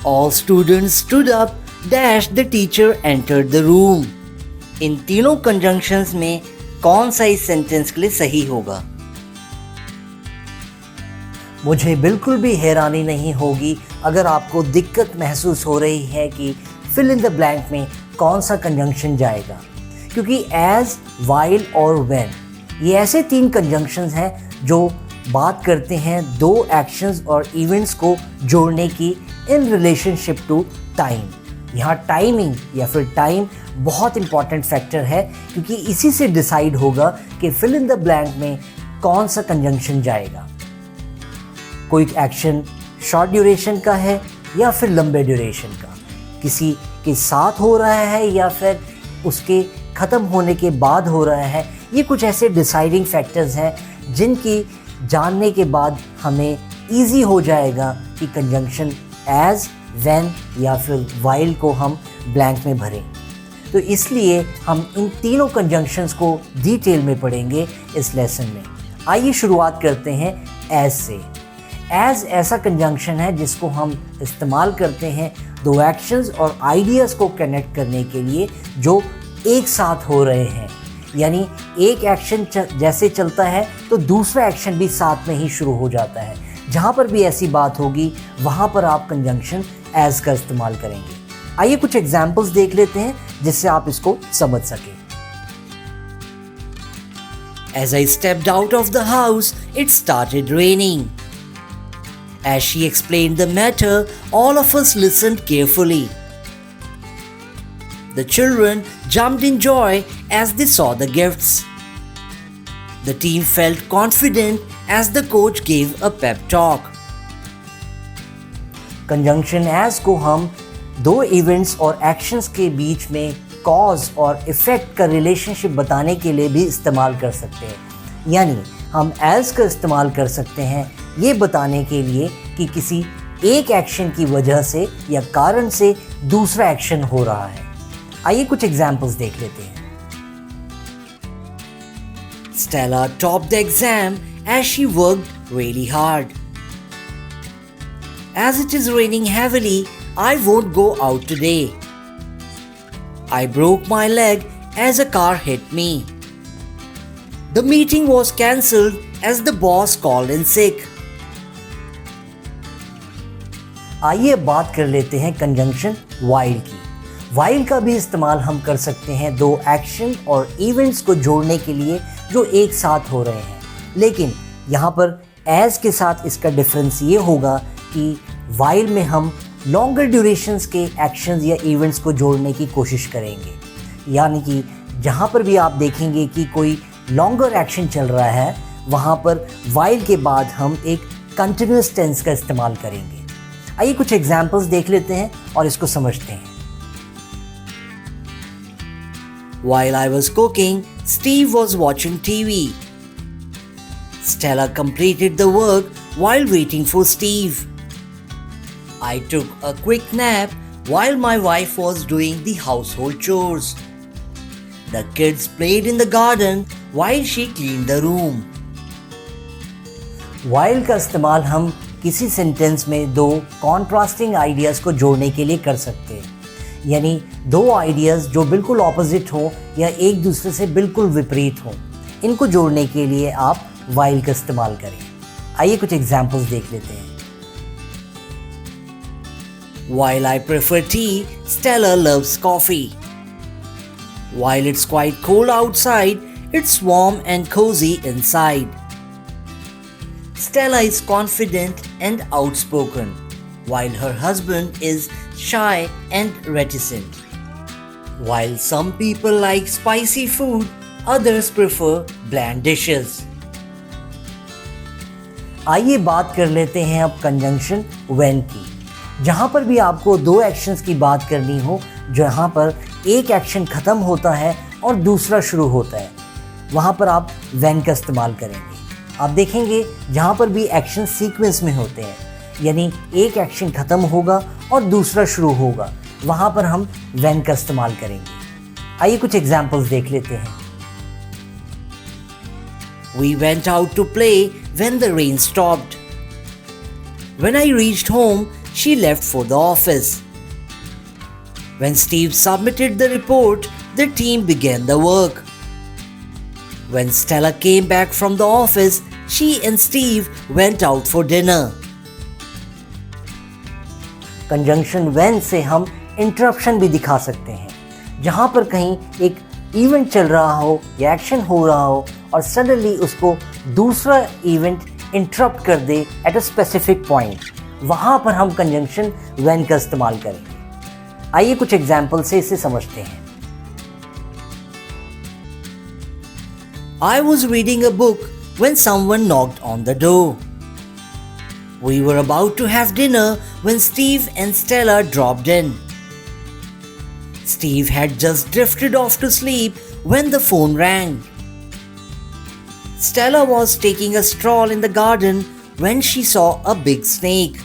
All students stood up, dash the teacher entered the room. इन तीनों conjunctions में कौन सा इस सेंटेंस के लिए सही होगा? मुझे बिल्कुल भी हैरानी नहीं होगी अगर आपको दिक्कत महसूस हो रही है कि फिल इन द ब्लैंक में कौन सा कंजंक्शन जाएगा, क्योंकि एज, वाइल और व्हेन ये ऐसे तीन कंजंक्शंस हैं जो बात करते हैं दो एक्शंस और इवेंट्स को जोड़ने की इन रिलेशनशिप टू टाइम। यहाँ टाइमिंग या फिर टाइम बहुत इंपॉर्टेंट फैक्टर है, क्योंकि इसी से डिसाइड होगा कि फिल इन द ब्लैंक में कौन सा कंजंक्शन जाएगा। कोई एक्शन शॉर्ट ड्यूरेशन का है या फिर लंबे ड्यूरेशन का, किसी के साथ हो रहा है या फिर उसके ख़त्म होने के बाद हो रहा है। ये कुछ ऐसे डिसाइडिंग फैक्टर्स हैं जिनकी जानने के बाद हमें ईजी हो जाएगा कि कंजंक्शन एज, व्हेन या फिर वाइल को हम ब्लैंक में भरें। तो इसलिए हम इन तीनों कंजंक्शंस को डिटेल में पढ़ेंगे इस लेसन में। आइए शुरुआत करते हैं एज से। एज ऐसा कंजंक्शन है जिसको हम इस्तेमाल करते हैं दो एक्शंस और आइडियाज़ को कनेक्ट करने के लिए जो एक साथ हो रहे हैं। यानी एक एक्शन जैसे चलता है तो दूसरा एक्शन भी साथ में ही शुरू हो जाता है। जहाँ पर भी ऐसी बात होगी वहाँ पर आप कंजंक्शन एज का इस्तेमाल करेंगे। आइए कुछ एग्जाम्पल्स देख लेते हैं जिससे आप इसको समझ सकें। As I stepped out of the house, it started raining. As she explained the matter, all of us listened carefully. The children jumped in joy as they saw the gifts. The team felt confident as the coach gave a pep talk. Conjunction as को हम दो events और actions के बीच में cause और effect का relationship बताने के लिए भी इस्तेमाल कर सकते हैं। यानी हम एज का इस्तेमाल कर सकते हैं ये बताने के लिए कि किसी एक एक्शन की वजह से या कारण से दूसरा एक्शन हो रहा है। आइए कुछ एग्जाम्पल्स देख लेते हैं। Stella topped the exam as she worked really hard. As it is raining heavily, I won't go out today. I broke my leg as a car hit me. The meeting was cancelled as the boss called in sick. आइए बात कर लेते हैं conjunction while की। While का भी इस्तेमाल हम कर सकते हैं दो एक्शन और इवेंट्स को जोड़ने के लिए जो एक साथ हो रहे हैं, लेकिन यहाँ पर एज के साथ इसका डिफरेंस ये होगा कि वाइल में हम लॉन्गर ड्यूरेशंस के एक्शंस या इवेंट्स को जोड़ने की कोशिश करेंगे। यानी कि जहाँ पर भी आप देखेंगे कि कोई लॉन्गर एक्शन चल रहा है वहाँ पर वाइल के बाद हम एक कंटिन्यूस टेंस का इस्तेमाल करेंगे। आइए कुछ एग्जाम्पल्स देख लेते हैं और इसको समझते हैं। While I was cooking, Steve was watching TV. Stella completed the work while waiting for Steve. I took a quick nap while my wife was doing the household chores. The kids played in the garden while she cleaned the room. While का इस्तेमाल हम किसी sentence में दो contrasting ideas को जोड़ने के लिए कर सकते हैं। यानी दो आइडियाज़ जो बिल्कुल ऑपोजिट हो या एक दूसरे से बिल्कुल विपरीत हो, इनको जोड़ने के लिए आप वाइल का इस्तेमाल करें। आइए कुछ एग्जाम्पल्स देख लेते हैं। While I prefer tea, Stella loves coffee. While it's quite cold outside, it's warm and cozy inside. Stella is confident and outspoken, while her husband is shy and reticent. While some people like spicy food, others prefer bland dishes. आइए बात कर लेते हैं अब conjunction when की। जहाँ पर भी आपको दो एक्शंस की बात करनी हो, जहाँ पर एक एक्शन ख़त्म होता है और दूसरा शुरू होता है, वहाँ पर आप व्हेन का इस्तेमाल करेंगे। आप देखेंगे जहाँ पर भी एक्शन सीक्वेंस में होते हैं, यानी एक एक्शन ख़त्म होगा और दूसरा शुरू होगा, वहाँ पर हम व्हेन का इस्तेमाल करेंगे। आइए कुछ एग्जाम्पल्स देख लेते हैं। We went out to play when the rain stopped. When I reached home, she left for the office. When Steve submitted the report, the team began the work. When Stella came back from the office, she and Steve went out for dinner. Conjunction when से हम interruption भी दिखा सकते हैं, जहाँ पर कहीं एक इवेंट चल रहा हो या एक्शन हो रहा हो और सडनली उसको दूसरा इवेंट इंटरप्ट कर दे एट अ स्पेसिफिक पॉइंट, वहाँ पर हम कंजंक्शन व्हेन का इस्तेमाल करेंगे। आइए कुछ एग्जाम्पल से इसे समझते हैं। I was reading a book when someone knocked on the door. We were about to have dinner when Steve and Stella dropped in. Steve had just drifted off to sleep when the phone rang. Stella was taking a stroll in the garden when she saw a big snake.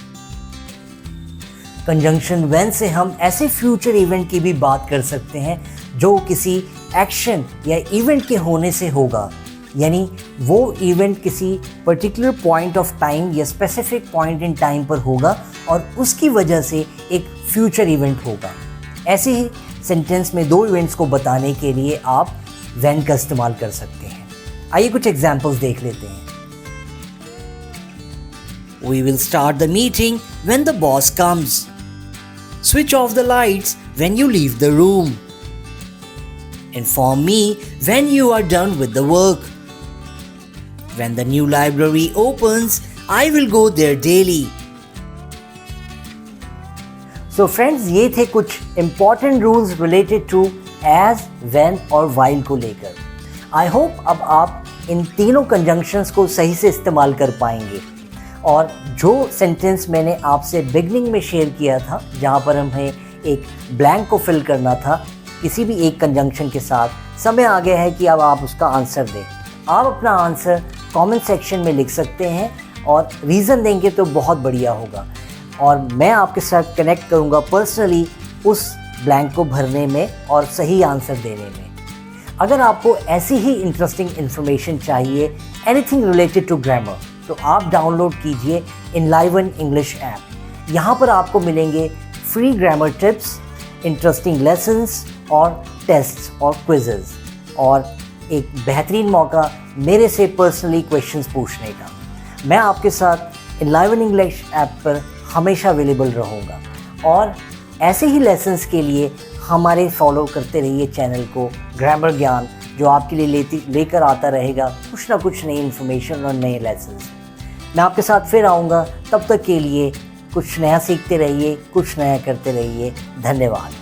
Conjunction when से हम ऐसे future event की भी बात कर सकते हैं जो किसी एक्शन या इवेंट के होने से होगा, यानी वो इवेंट किसी पर्टिकुलर पॉइंट ऑफ टाइम या स्पेसिफिक पॉइंट इन टाइम पर होगा और उसकी वजह से एक फ्यूचर इवेंट होगा। ऐसे ही सेंटेंस में दो इवेंट्स को बताने के लिए आप व्हेन का इस्तेमाल कर सकते हैं। आइए कुछ एग्जांपल्स देख लेते हैं। We will start the meeting when the boss comes. Switch off the lights when you leave the room. Inform me when you are done with the work. When the new library opens, I will go there daily. So friends, ये थे कुछ important rules related to as, when और while को लेकर। I hope अब आप इन तीनों conjunctions को सही से इस्तेमाल कर पाएंगे और जो सेंटेंस मैंने आपसे बिगनिंग में शेयर किया था, जहाँ पर हमें एक ब्लैंक को फिल करना था किसी भी एक कंजंक्शन के साथ, समय आ गया है कि अब आप उसका आंसर दें। आप अपना आंसर कमेंट सेक्शन में लिख सकते हैं और रीज़न देंगे तो बहुत बढ़िया होगा और मैं आपके साथ कनेक्ट करूँगा पर्सनली उस ब्लैंक को भरने में और सही आंसर देने में। अगर आपको ऐसी ही इंटरेस्टिंग इन्फॉर्मेशन चाहिए, एनीथिंग रिलेटेड टू ग्रामर, तो आप डाउनलोड कीजिए इनलाइवन इंग्लिश ऐप। यहाँ पर आपको मिलेंगे free grammar tips, interesting lessons और टेस्ट्स और क्विजेस और एक बेहतरीन मौका मेरे से पर्सनली क्वेश्चंस पूछने का। मैं आपके साथ इनलाइवन इंग्लिश ऐप पर हमेशा अवेलेबल रहूँगा और ऐसे ही लेसन्स के लिए हमारे फॉलो करते रहिए चैनल को ग्रामर ज्ञान, जो आपके लिए लेकर आता रहेगा कुछ ना कुछ नई इन्फॉर्मेशन और नए लेसन्स। मैं आपके साथ फिर आऊँगा, तब तक के लिए कुछ नया सीखते रहिए, कुछ नया करते रहिए। धन्यवाद।